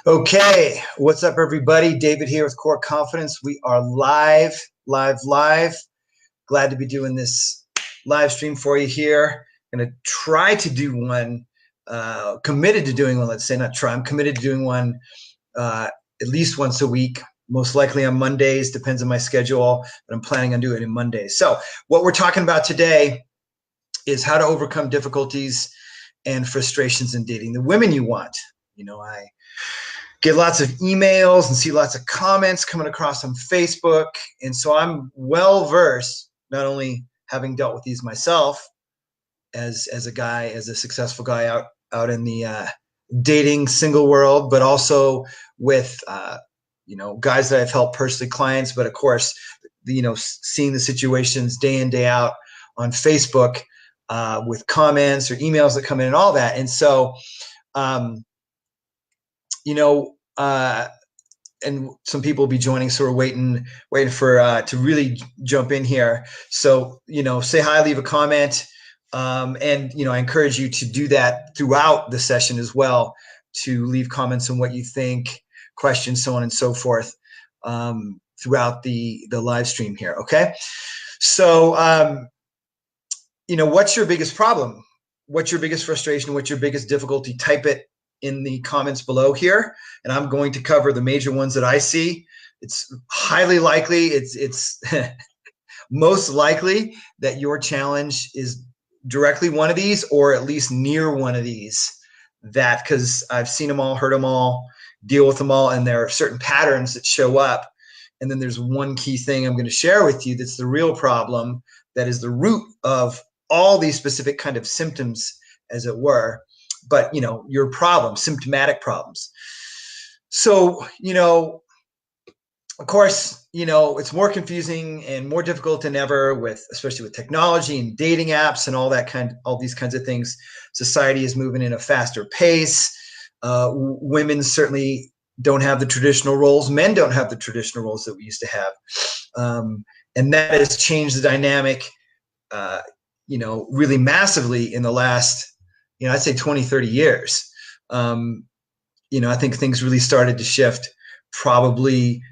Okay, what's up, everybody? David here with Core Confidence. We are live. Glad to be doing this live stream for you here. Going to try to do one, committed to doing one, let's say, not try. I'm committed to doing one at least once a week, most likely on Mondays, depends on my schedule, but I'm planning on doing it on Mondays. So what we're talking about today is how to overcome difficulties and frustrations in dating the women you want. I get lots of emails and see lots of comments coming across on Facebook. And so I'm well versed, not only having dealt with these myself as a successful guy out in the dating single world, but also with, guys that I've helped personally, clients, but of course, seeing the situations day in, day out on Facebook with comments or emails that come in and all that. And so, and some people will be joining, so we're waiting for to really jump in here. So, say hi, leave a comment, and I encourage you to do that throughout the session as well, to leave comments on what you think, questions, so on and so forth, throughout the live stream here. Okay, so what's your biggest problem? What's your biggest frustration? What's your biggest difficulty? Type it in the comments below here, and I'm going to cover the major ones that I see. It's highly likely, it's most likely that your challenge is directly one of these, or at least near one of these, because I've seen them all, heard them all, deal with them all, and there are certain patterns that show up. And then there's one key thing I'm going to share with you that's the real problem, that is the root of all these specific kind of symptoms, as it were. But, your problems, symptomatic problems. So, of course, it's more confusing and more difficult than ever, especially with technology and dating apps and all these kinds of things. Society is moving in a faster pace. Women certainly don't have the traditional roles. Men don't have the traditional roles that we used to have. And that has changed the dynamic, really massively in the last, I'd say 20, 30 years. I think things really started to shift probably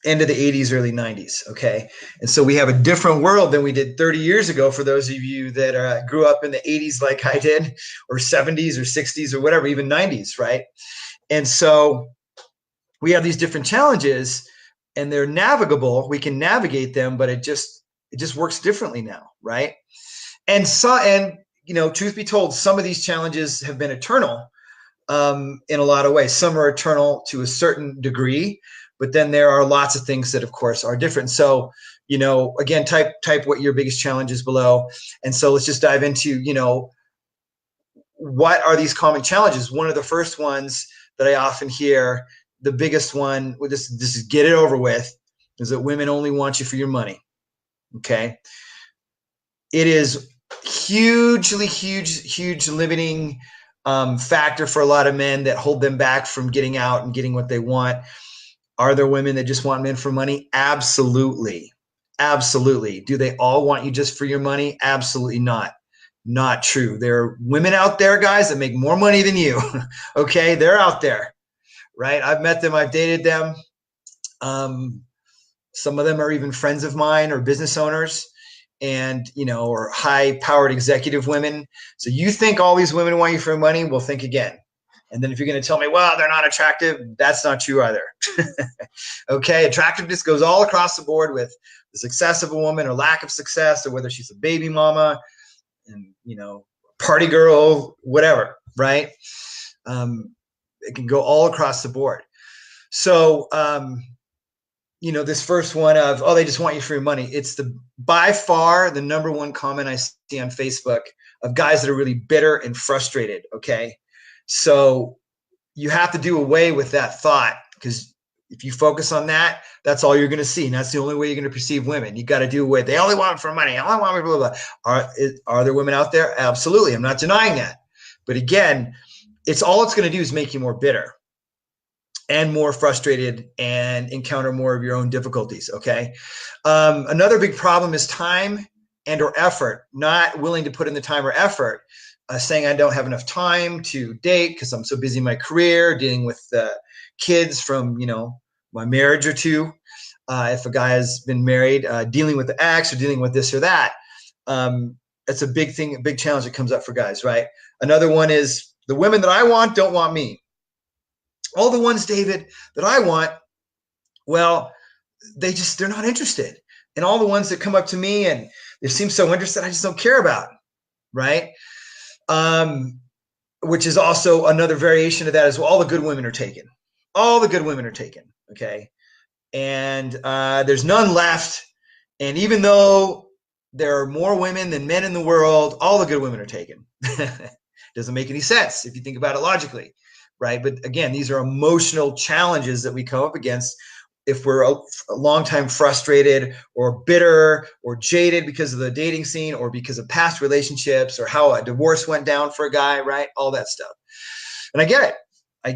end of the 80s, early 90s. Okay. And so we have a different world than we did 30 years ago, for those of you that grew up in the 80s like I did, or 70s or 60s or whatever, even 90s. Right. And so we have these different challenges, and they're navigable. We can navigate them, but it just works differently now. Right. And truth be told, some of these challenges have been eternal in a lot of ways. Some are eternal to a certain degree, but then there are lots of things that, of course, are different. So, again, type what your biggest challenge is below. And so let's just dive into, what are these common challenges? One of the first ones that I often hear, the biggest one, this is get it over with, is that women only want you for your money. Okay. It is huge limiting factor for a lot of men that hold them back from getting out and getting what they want. Are there women that just want men for money? Absolutely. Do they all want you just for your money? Absolutely not. Not true. There are women out there, guys, that make more money than you. Okay, they're out there, right? I've met them, I've dated them. Some of them are even friends of mine or business owners, and or high-powered executive women. So you think all these women want you for money? Well, think again. And then if you're going to tell me, well, they're not attractive, that's not true either. Okay, attractiveness goes all across the board with the success of a woman or lack of success, or whether she's a baby mama and party girl, whatever, right? It can go all across the board. So this first one of, they just want you for your money. It's by far the number one comment I see on Facebook of guys that are really bitter and frustrated. Okay. So you have to do away with that thought, because if you focus on that, that's all you're going to see. And that's the only way you're going to perceive women. You got to do away. They only want it for money. I only want me, blah, blah, blah. Are there women out there? Absolutely. I'm not denying that. But again, it's going to do is make you more bitter and more frustrated and encounter more of your own difficulties. Okay. Another big problem is time and or effort, not willing to put in the time or effort saying I don't have enough time to date because I'm so busy in my career, dealing with kids from, my marriage or two. If a guy has been married, dealing with the ex or dealing with this or that. That's a big thing, a big challenge that comes up for guys, right? Another one is the women that I want don't want me. All the ones, David, that I want, well, they're not interested. And all the ones that come up to me and they seem so interested, I just don't care about, right? Which is also another variation of that as well. All the good women are taken. All the good women are taken, okay? And there's none left. And even though there are more women than men in the world, all the good women are taken. Doesn't make any sense if you think about it logically, right? But again, these are emotional challenges that we come up against if we're a long time frustrated or bitter or jaded because of the dating scene or because of past relationships or how a divorce went down for a guy, right? All that stuff. And I get it. I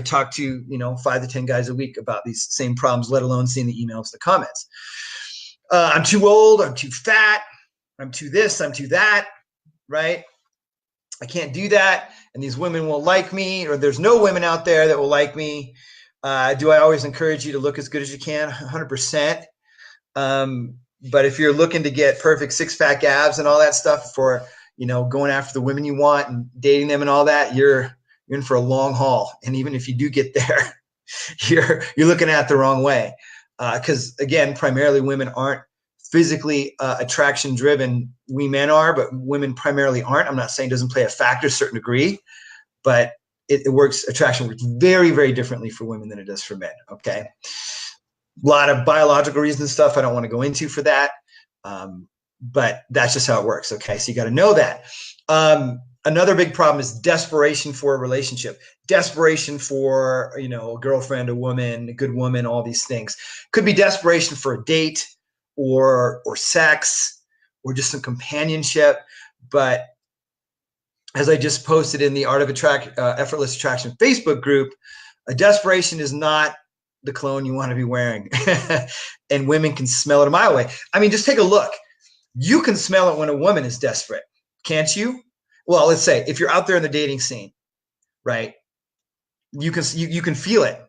talk to 5 to 10 guys a week about these same problems, let alone seeing the emails, the comments. I'm too old. I'm too fat. I'm too this. I'm too that. Right? I can't do that. And these women won't like me, or there's no women out there that will like me. Do I always encourage you to look as good as you can? 100%. But if you're looking to get perfect 6-pack abs and all that stuff for, going after the women you want and dating them and all that, you're in for a long haul. And even if you do get there, you're looking at it the wrong way. Because again, primarily women aren't physically attraction driven. We men are, but women primarily aren't. I'm not saying it doesn't play a factor to a certain degree, but attraction works very, very differently for women than it does for men. Okay. A lot of biological reasons and stuff I don't want to go into for that. But that's just how it works. Okay. So you got to know that. Another big problem is desperation for a relationship, desperation for, a girlfriend, a woman, a good woman, all these things. Could be desperation for a date or sex or just some companionship. But as I just posted in the Art of Effortless Attraction Facebook group, a desperation is not the cologne you want to be wearing. And women can smell it a mile away. I mean, just take a look. You can smell it when a woman is desperate, can't you? Well, let's say if you're out there in the dating scene, right? You can feel it,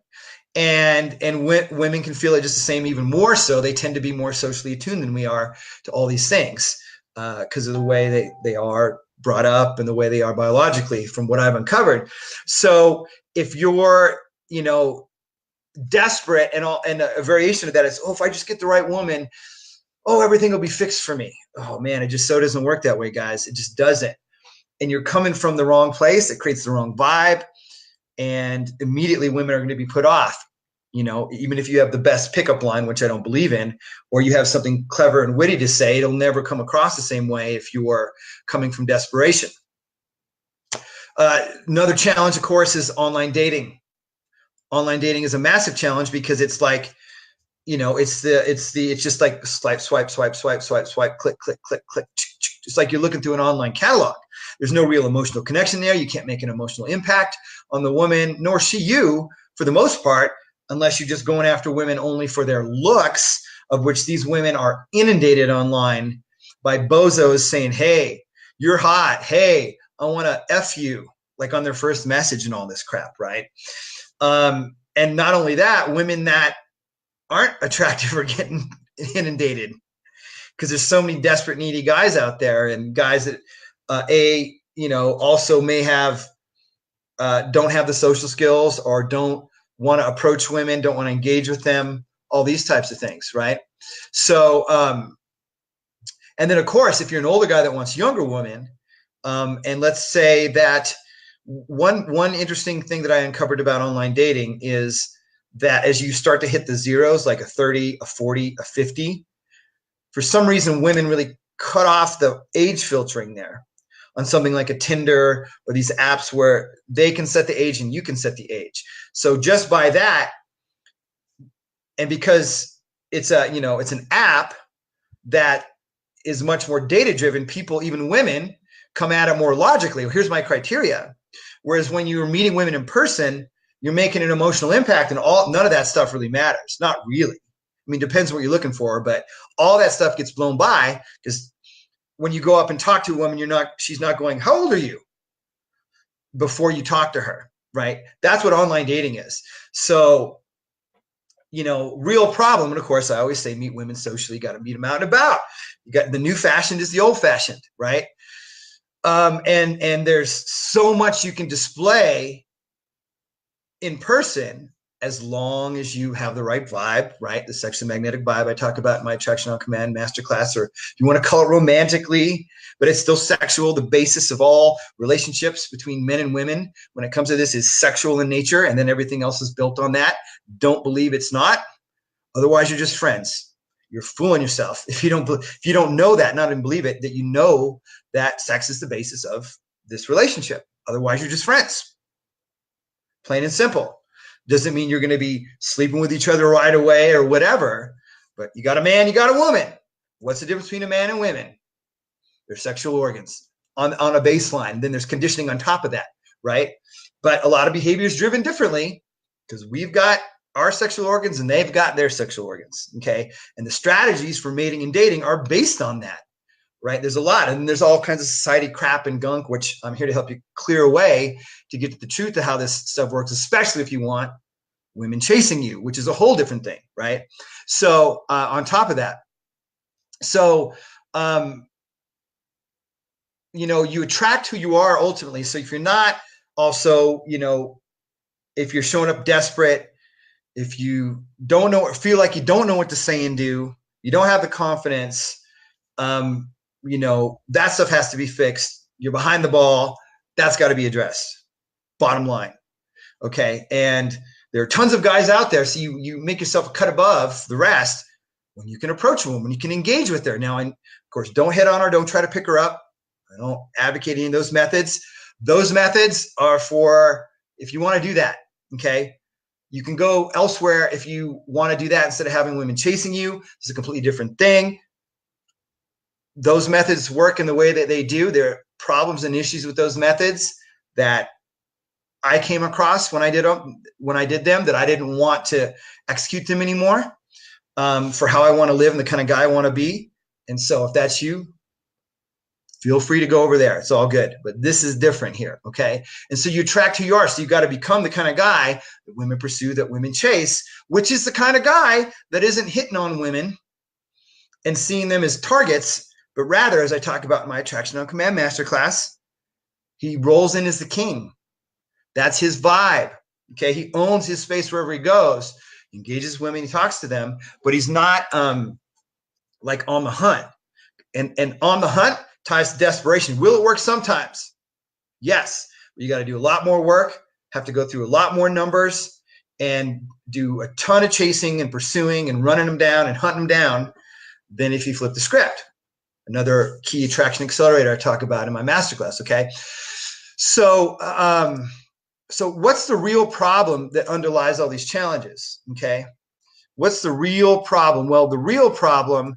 and women can feel it just the same, even more so. They tend to be more socially attuned than we are to all these things because of the way they are brought up and the way they are biologically, from what I've uncovered. So if you're desperate and a variation of that is, if I just get the right woman, everything will be fixed for me. Oh man, it just so doesn't work that way, guys. It just doesn't. And you're coming from the wrong place. It creates the wrong vibe. And immediately women are going to be put off, even if you have the best pickup line, which I don't believe in, or you have something clever and witty to say, it'll never come across the same way if you are coming from desperation. Another challenge, of course, is online dating. Online dating is a massive challenge because it's like, it's just like swipe, click, click, click, click. It's like you're looking through an online catalog. There's no real emotional connection there. You can't make an emotional impact on the woman, nor she you, for the most part, unless you're just going after women only for their looks, of which these women are inundated online by bozos saying, hey, you're hot. Hey, I want to F you, like on their first message and all this crap, right? And not only that, women that aren't attractive are getting inundated because there's so many desperate, needy guys out there, and guys that also may have don't have the social skills or don't want to approach women, don't want to engage with them, all these types of things, right? So, and then of course, if you're an older guy that wants younger women, and let's say that one interesting thing that I uncovered about online dating is that as you start to hit the zeros, like a 30, a 40, a 50, for some reason, women really cut off the age filtering there on something like a Tinder or these apps where they can set the age and you can set the age. So just by that, and because it's an app that is much more data driven, people, even women, come at it more logically. Here's my criteria. Whereas when you're meeting women in person, you're making an emotional impact, and none of that stuff really matters. Not really. I mean, depends what you're looking for, but all that stuff gets blown by because when you go up and talk to a woman, she's not going, how old are you? Before you talk to her, right? That's what online dating is. So, real problem. And of course, I always say, meet women socially. You got to meet them out and about. You got the new fashioned is the old fashioned, right? And there's so much you can display in person as long as you have the right vibe, right? The sexually magnetic vibe I talk about in my Attraction on Command masterclass, or if you want to call it romantically, but it's still sexual. The basis of all relationships between men and women when it comes to this is sexual in nature, and then everything else is built on that. Don't believe it's not. Otherwise, you're just friends. You're fooling yourself if you don't know that, not even believe it, that you know that sex is the basis of this relationship. Otherwise, you're just friends. Plain and simple. Doesn't mean you're going to be sleeping with each other right away or whatever, but you got a man, you got a woman. What's the difference between a man and women? Their sexual organs on a baseline. Then there's conditioning on top of that, right? But a lot of behavior is driven differently because we've got our sexual organs and they've got their sexual organs, okay? And the strategies for mating and dating are based on that, right? There's a lot, and there's all kinds of society crap and gunk, which I'm here to help you clear away to get to the truth of how this stuff works, especially if you want women chasing you, which is a whole different thing, right? So on top of that, so you attract who you are ultimately. So if you're not also, if you're showing up desperate, if you don't know, feel like you don't know what to say and do, you don't have the confidence, that stuff has to be fixed. You're behind the ball. That's got to be addressed. Bottom line. Okay. And there are tons of guys out there. So you make yourself a cut above the rest when you can approach a woman, you can engage with her. Now, and of course, don't hit on her. Don't try to pick her up. I don't advocate any of those methods. Those methods are for if you want to do that. Okay. You can go elsewhere if you want to do that instead of having women chasing you. It's a completely different thing. Those methods work in the way that they do. There are problems and issues with those methods that I came across when I did them that I didn't want to execute them anymore for how I want to live and the kind of guy I want to be. And so if that's you, feel free to go over there. It's all good. But this is different here, okay? And so you attract who you are. So you got to become the kind of guy that women pursue, that women chase, which is the kind of guy that isn't hitting on women and seeing them as targets, but rather, as I talk about in my Attraction on Command masterclass, he rolls in as the king. That's his vibe, okay? He owns his space wherever he goes. He engages women, he talks to them, but he's not like on the hunt. And on the hunt ties to desperation. Will it work sometimes? Yes. You got to do a lot more work, have to go through a lot more numbers, and do a ton of chasing and pursuing and running them down and hunting them down than if you flip the script. Another key attraction accelerator I talk about in my masterclass, okay? So, so what's the real problem that underlies all these challenges, okay? What's the real problem? Well, the real problem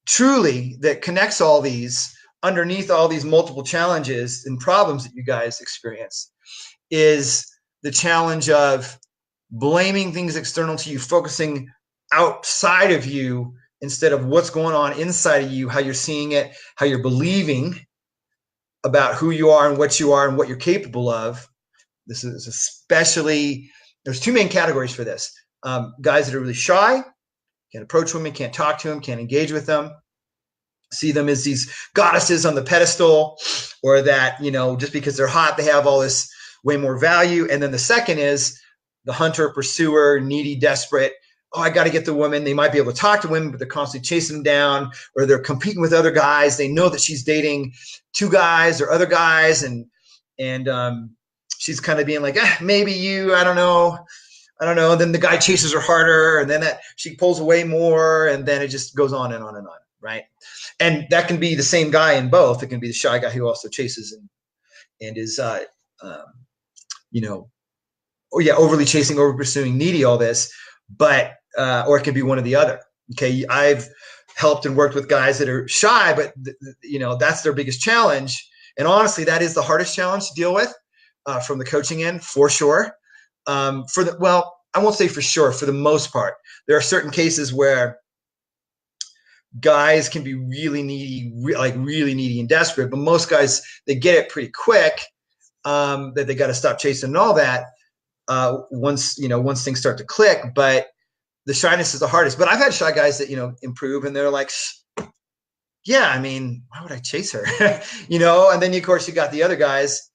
truly that connects all these underneath all these multiple challenges and problems that you guys experience is the challenge of blaming things external to you, focusing outside of you instead of what's going on inside of you, how you're seeing it, how you're believing about who you are and what you're capable of. This is especially, there's two main categories for this. Guys that are really shy, can't approach women, can't talk to them, can't engage with them, see them as these goddesses on the pedestal, or that, just because they're hot, they have all this way more value. And then the second is the hunter, pursuer, needy, desperate. Oh, I got to get the woman. They might be able to talk to women, but they're constantly chasing them down, or they're competing with other guys. They know that she's dating two guys or other guys, and she's kind of being like, maybe you, I don't know. And then the guy chases her harder, and then she pulls away more, and then it just goes on and on and on, right? And that can be the same guy in both. It can be the shy guy who also chases and is, overly chasing, over pursuing, needy, all this. But or it can be one or the other. Okay, I've helped and worked with guys that are shy, but that's their biggest challenge. And honestly, that is the hardest challenge to deal with from the coaching end, for sure. I won't say for sure. For the most part, there are certain cases where guys can be really needy, like really needy and desperate, but most guys, they get it pretty quick, that they got to stop chasing and all that, once things start to click. But the shyness is the hardest. But I've had shy guys that, improve, and they're like, yeah, I mean, why would I chase her? And then of course you got the other guys,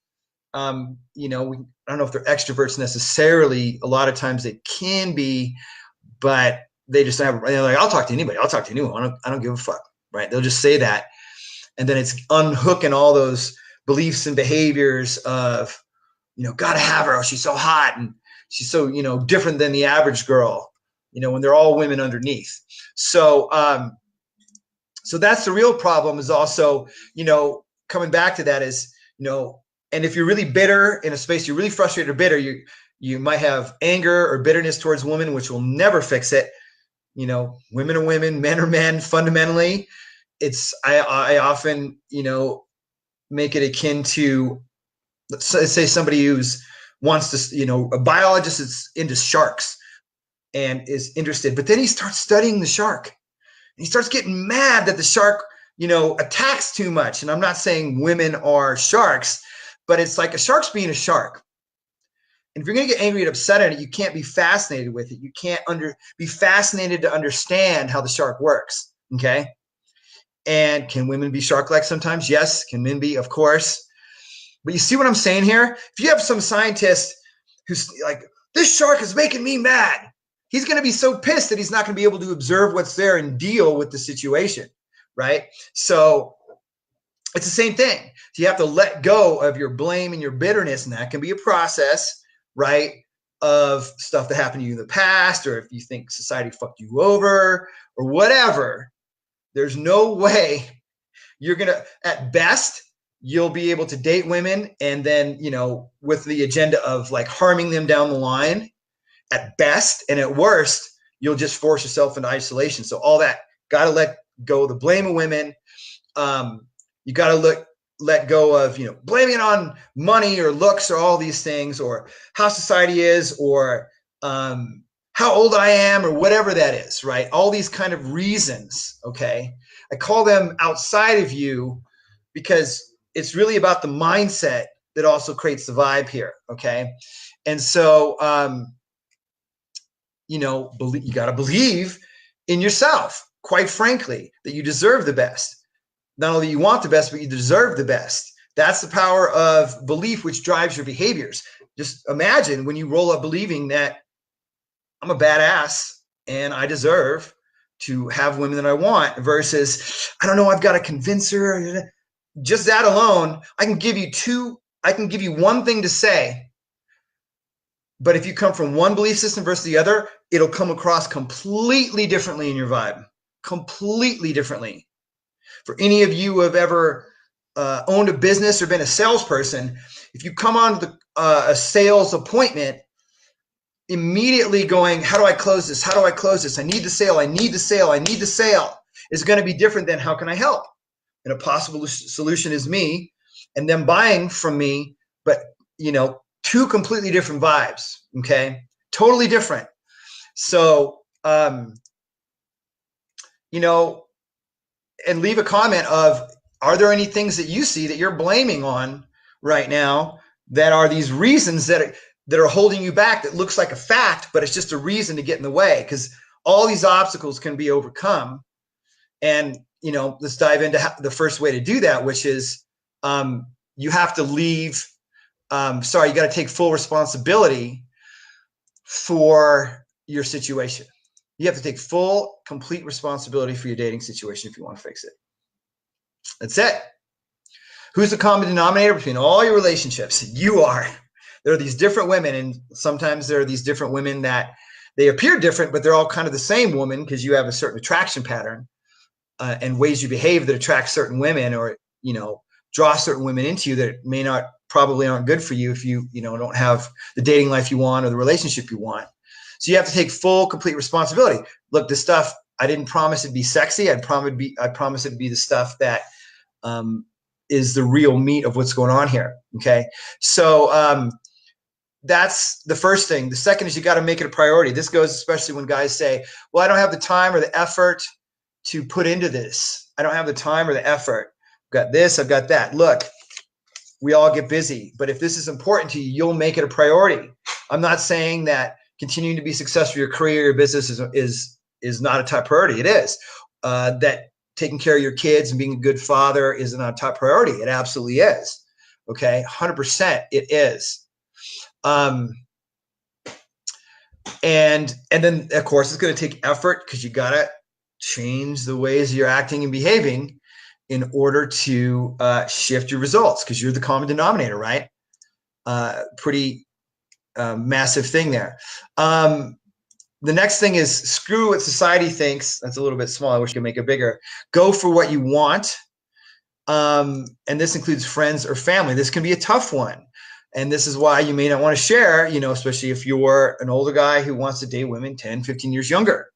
I don't know if they're extroverts necessarily. A lot of times they can be, but they just have, they're like, I'll talk to anybody. I'll talk to anyone. I don't give a fuck. Right. They'll just say that. And then it's unhooking all those beliefs and behaviors of, gotta have her. Oh, she's so hot. And she's so, different than the average girl, when they're all women underneath. So, so that's the real problem, is also, coming back to that is, and if you're really bitter in a space, you're really frustrated or bitter, you might have anger or bitterness towards women, which will never fix it. Women are women, men are men. Fundamentally, I often, make it akin to, let's say somebody wants to, a biologist is into sharks and is interested, but then he starts studying the shark. And he starts getting mad that the shark, attacks too much. And I'm not saying women are sharks, but it's like a shark's being a shark. And if you're going to get angry and upset at it, you can't be fascinated with it. You can't be fascinated to understand how the shark works. Okay. And can women be shark-like sometimes? Yes. Can men be? Of course. But you see what I'm saying here? If you have some scientist who's like, this shark is making me mad, he's going to be so pissed that he's not going to be able to observe what's there and deal with the situation. Right. So it's the same thing. So you have to let go of your blame and your bitterness, and that can be a process, right, of stuff that happened to you in the past, or if you think society fucked you over or whatever. There's no way you're going to, at best, you'll be able to date women and then, with the agenda of like harming them down the line at best, and at worst, you'll just force yourself into isolation. So all that, got to let go of the blame of women. You got to let go of, blaming it on money or looks or all these things, or how society is, or how old I am, or whatever that is, right? All these kind of reasons, okay? I call them outside of you because it's really about the mindset that also creates the vibe here, okay? And so, you got to believe in yourself, quite frankly, that you deserve the best. Not only you want the best, but you deserve the best. That's the power of belief, which drives your behaviors. Just imagine when you roll up believing that I'm a badass and I deserve to have women that I want, versus, I don't know, I've got to convince her. Just that alone, I can give you one thing to say. But if you come from one belief system versus the other, it'll come across completely differently in your vibe, completely differently. For any of you who have ever owned a business or been a salesperson, if you come on a sales appointment immediately going, how do I close this? How do I close this? I need the sale. I need the sale. I need the sale, is going to be different than how can I help? And a possible solution is me and them buying from me, but two completely different vibes. Okay. Totally different. So, and leave a comment of, are there any things that you see that you're blaming on right now that are these reasons that are holding you back, that looks like a fact, but it's just a reason to get in the way? Because all these obstacles can be overcome. And, let's dive into the first way to do that, which is you have to leave. You got to take full responsibility for your situation. You have to take full, complete responsibility for your dating situation if you want to fix it. That's it. Who's the common denominator between all your relationships? You are. There are these different women, and sometimes there are these different women that they appear different, but they're all kind of the same woman because you have a certain attraction pattern and ways you behave that attract certain women, or, draw certain women into you that probably aren't good for you if you, don't have the dating life you want or the relationship you want. So you have to take full, complete responsibility. Look, this stuff, I didn't promise it'd be sexy. I promise it'd be the stuff that is the real meat of what's going on here. Okay. So that's the first thing. The second is you got to make it a priority. This goes especially when guys say, well, I don't have the time or the effort. to put into this. I don't have the time or the effort. I've got this, I've got that. Look, we all get busy, but if this is important to you, you'll make it a priority. I'm not saying that continuing to be successful in your career, your business is not a top priority. It is. That taking care of your kids and being a good father is not a top priority. It absolutely is. Okay, 100% it is. And then of course it's going to take effort, because you got to change the ways you're acting and behaving in order to shift your results, because you're the common denominator, right? Pretty massive thing there. The next thing is screw what society thinks. That's a little bit small. I wish I could make it bigger. Go for what you want. And this includes friends or family. This can be a tough one. And this is why you may not want to share, especially if you're an older guy who wants to date women 10, 15 years younger,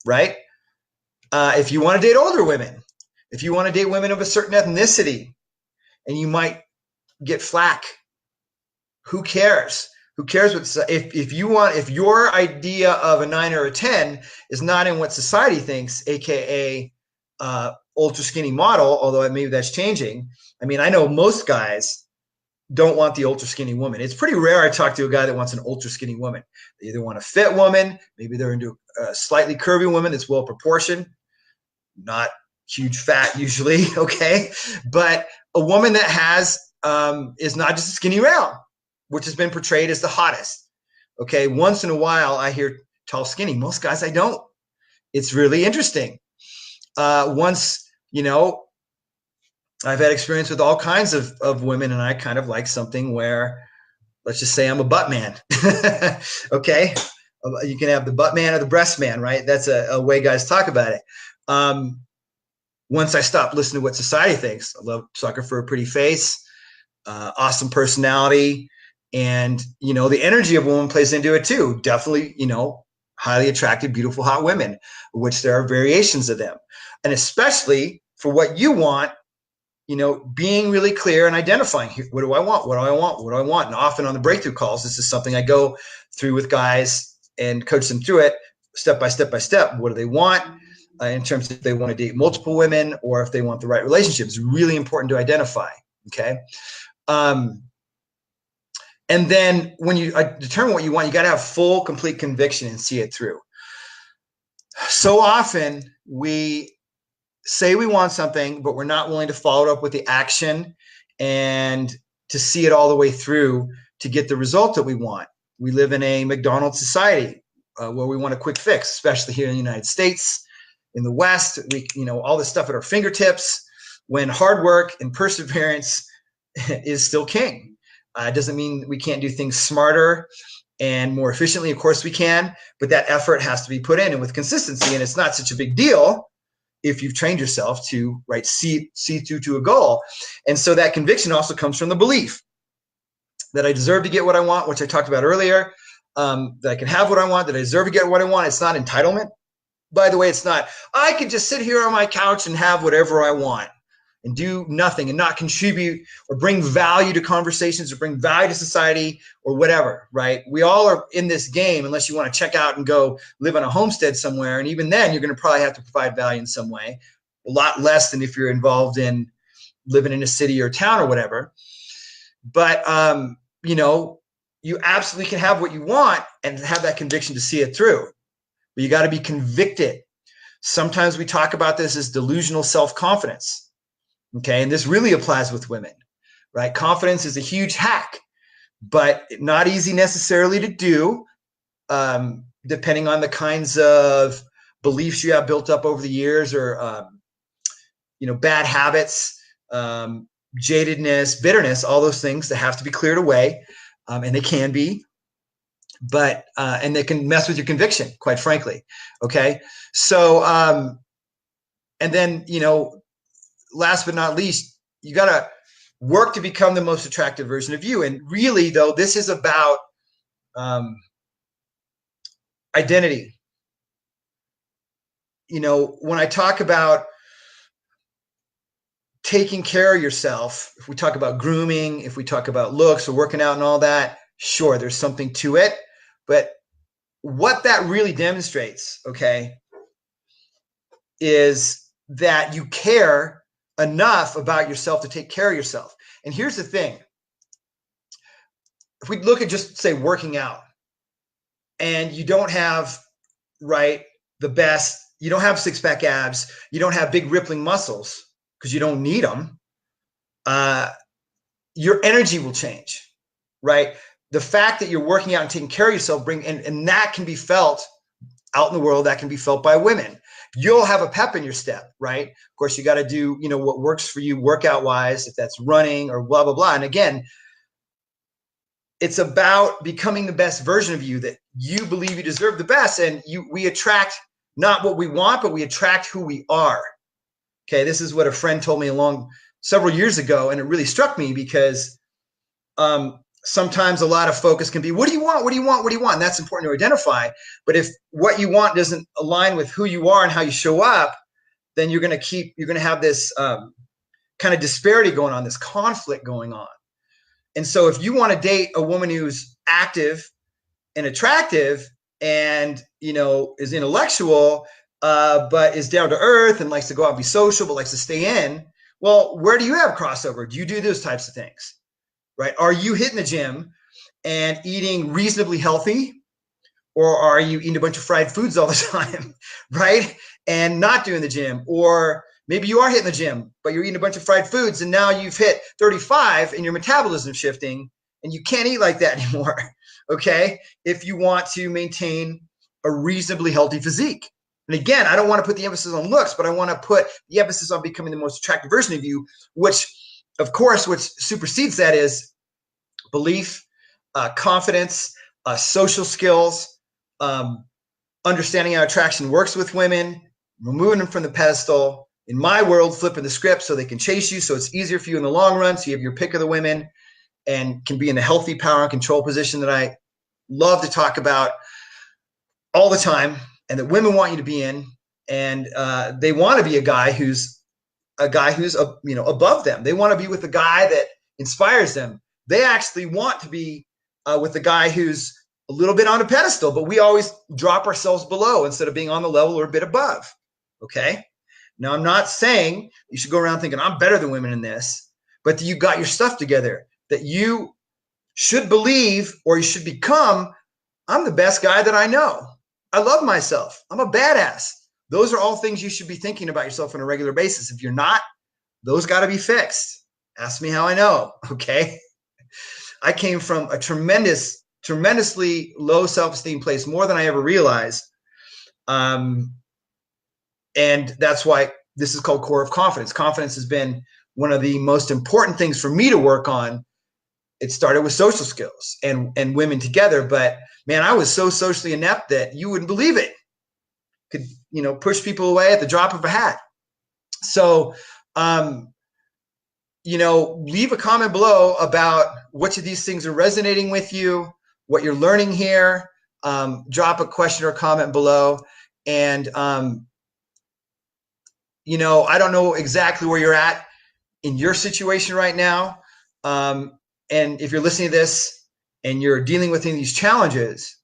right? If you want to date older women, if you want to date women of a certain ethnicity, and you might get flack, who cares? Who cares what if your idea of a 9 or a 10 is not in what society thinks, aka ultra skinny model, although maybe that's changing. I mean, I know most guys don't want the ultra skinny woman. It's pretty rare I talk to a guy that wants an ultra skinny woman. They either want a fit woman, maybe they're into a slightly curvy woman that's well proportioned, not huge fat usually, okay? But a woman that has is not just a skinny round, which has been portrayed as the hottest. Okay, once in a while I hear tall skinny. Most guys I don't. It's really interesting. Once, I've had experience with all kinds of women, and I kind of like something where, let's just say I'm a butt man. Okay, you can have the butt man or the breast man, right? That's a way guys talk about it. Once I stopped listening to what society thinks, I love sucker for a pretty face, awesome personality, and the energy of a woman plays into it too. Definitely, highly attractive, beautiful, hot women, which there are variations of them, and especially for what you want. Being really clear and identifying, what do I want? What do I want? What do I want? And often on the breakthrough calls, this is something I go through with guys and coach them through it step by step by step. What do they want in terms of if they want to date multiple women or if they want the right relationship? It's really important to identify. Okay. And then when you determine what you want, you got to have full, complete conviction and see it through. So often we say we want something, but we're not willing to follow it up with the action and to see it all the way through to get the result that we want. We live in a McDonald's society where we want a quick fix, especially here in the United States. In the West, we, all this stuff at our fingertips, when hard work and perseverance is still king. It doesn't mean we can't do things smarter and more efficiently. Of course we can, but that effort has to be put in and with consistency. And it's not such a big deal if you've trained yourself to see through to a goal. And so that conviction also comes from the belief that I deserve to get what I want, which I talked about earlier, that I can have what I want, that I deserve to get what I want. It's not entitlement. By the way, it's not, I could just sit here on my couch and have whatever I want and do nothing and not contribute or bring value to conversations or bring value to society or whatever, right? We all are in this game unless you want to check out and go live on a homestead somewhere. And even then, you're going to probably have to provide value in some way, a lot less than if you're involved in living in a city or town or whatever. But, you absolutely can have what you want and have that conviction to see it through. But you got to be convicted. Sometimes we talk about this as delusional self-confidence. Okay, and this really applies with women, right? Confidence is a huge hack, but not easy necessarily to do, depending on the kinds of beliefs you have built up over the years or, bad habits, jadedness, bitterness, all those things that have to be cleared away, and they can be, but and they can mess with your conviction, quite frankly. Okay, so and then last but not least, you got to work to become the most attractive version of you. And really, though, this is about identity. When I talk about taking care of yourself, if we talk about grooming, if we talk about looks or working out and all that, sure, there's something to it. But what that really demonstrates, okay, is that you care enough about yourself to take care of yourself. And here's the thing. If we look at just say working out, and you don't have, right, the best, you don't have six-pack abs, you don't have big rippling muscles because you don't need them, your energy will change, right? The fact that you're working out and taking care of yourself and that can be felt out in the world, that can be felt by women. You'll have a pep in your step, right? Of course, you got to do, what works for you workout wise, if that's running or blah, blah, blah. And again, it's about becoming the best version of you that you believe you deserve the best. And we attract not what we want, but we attract who we are. Okay. This is what a friend told me several years ago. And it really struck me because, sometimes a lot of focus can be, what do you want? What do you want? What do you want? And that's important to identify. But if what you want doesn't align with who you are and how you show up, then you're going to have this kind of disparity going on, this conflict going on. And so if you want to date a woman who's active and attractive and, is intellectual, but is down to earth and likes to go out and be social, but likes to stay in, well, where do you have crossover? Do you do those types of things? Right? Are you hitting the gym and eating reasonably healthy, or are you eating a bunch of fried foods all the time, right? And not doing the gym, or maybe you are hitting the gym, but you're eating a bunch of fried foods and now you've hit 35 and your metabolism shifting and you can't eat like that anymore, okay? If you want to maintain a reasonably healthy physique. And again, I don't want to put the emphasis on looks, but I want to put the emphasis on becoming the most attractive version of you, which of course, what supersedes that is belief, confidence, social skills, understanding how attraction works with women, removing them from the pedestal. In my world, flipping the script so they can chase you, so it's easier for you in the long run, so you have your pick of the women and can be in the healthy power and control position that I love to talk about all the time, and that women want you to be in. And they want to be a guy who's above them. They want to be with a guy that inspires them. They actually want to be with a guy who's a little bit on a pedestal, but we always drop ourselves below instead of being on the level or a bit above. Okay. Now, I'm not saying you should go around thinking I'm better than women in this, but that you got your stuff together, that you should believe, or you should become, I'm the best guy that I know. I love myself. I'm a badass. Those are all things you should be thinking about yourself on a regular basis. If you're not, those got to be fixed. Ask me how I know. Okay. I came from a tremendously low self-esteem place, more than I ever realized. And that's why this is called Core of Confidence. Confidence has been one of the most important things for me to work on. It started with social skills and women together, but man, I was so socially inept that you wouldn't believe it. Could, push people away at the drop of a hat. So, leave a comment below about which of these things are resonating with you, what you're learning here. Drop a question or comment below. And, I don't know exactly where you're at in your situation right now. And if you're listening to this and you're dealing with any of these challenges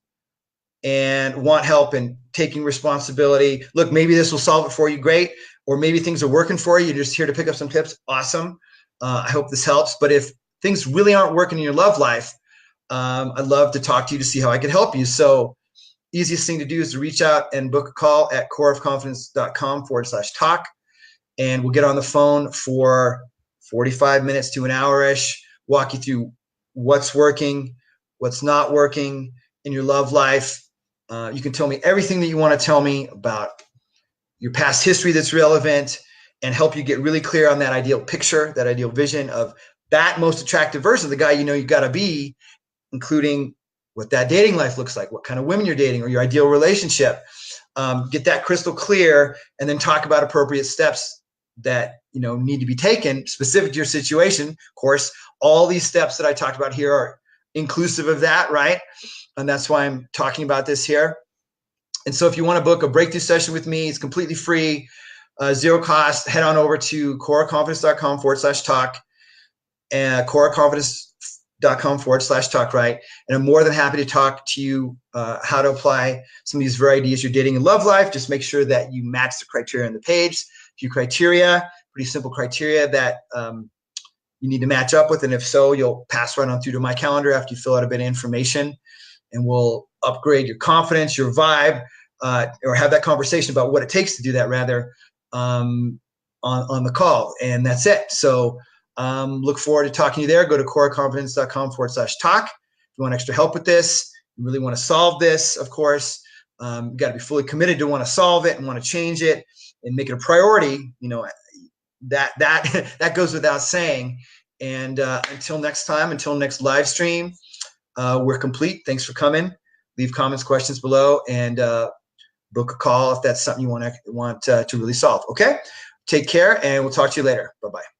and want help in taking responsibility, look, maybe this will solve it for you. Great. Or maybe things are working for you. You're just here to pick up some tips. Awesome. I hope this helps. But if things really aren't working in your love life, I'd love to talk to you to see how I can help you. So easiest thing to do is to reach out and book a call at coreofconfidence.com/talk. And we'll get on the phone for 45 minutes to an hour-ish, walk you through what's working, what's not working in your love life. You can tell me everything that you want to tell me about your past history that's relevant, and help you get really clear on that ideal picture, that ideal vision of that most attractive version of the guy you got to be, including what that dating life looks like, what kind of women you're dating, or your ideal relationship. Get that crystal clear, and then talk about appropriate steps that need to be taken specific to your situation. Of course, all these steps that I talked about here are inclusive of that, right? And that's why I'm talking about this here. And so if you want to book a breakthrough session with me, it's completely free, zero cost. Head on over to coreconfidence.com/talk. And Core Confidence corecompetencecoach.com/talk right. And I'm more than happy to talk to you how to apply some of these very ideas you're dating in love life. Just make sure that you match the criteria on the page. A few criteria, pretty simple criteria that you need to match up with. And if so, you'll pass right on through to my calendar after you fill out a bit of information, and we'll upgrade your confidence, your vibe, or have that conversation about what it takes to do that rather on the call. And that's it. So look forward to talking to you there. Go to corecompetencecoach.com/talk. If you want extra help with this, you really want to solve this, of course, you got to be fully committed to want to solve it and want to change it and make it a priority. You know, that goes without saying. And until next time, until next live stream, we're complete. Thanks for coming. Leave comments, questions below, and book a call if that's something you want to really solve. Okay? Take care, and we'll talk to you later. Bye-bye.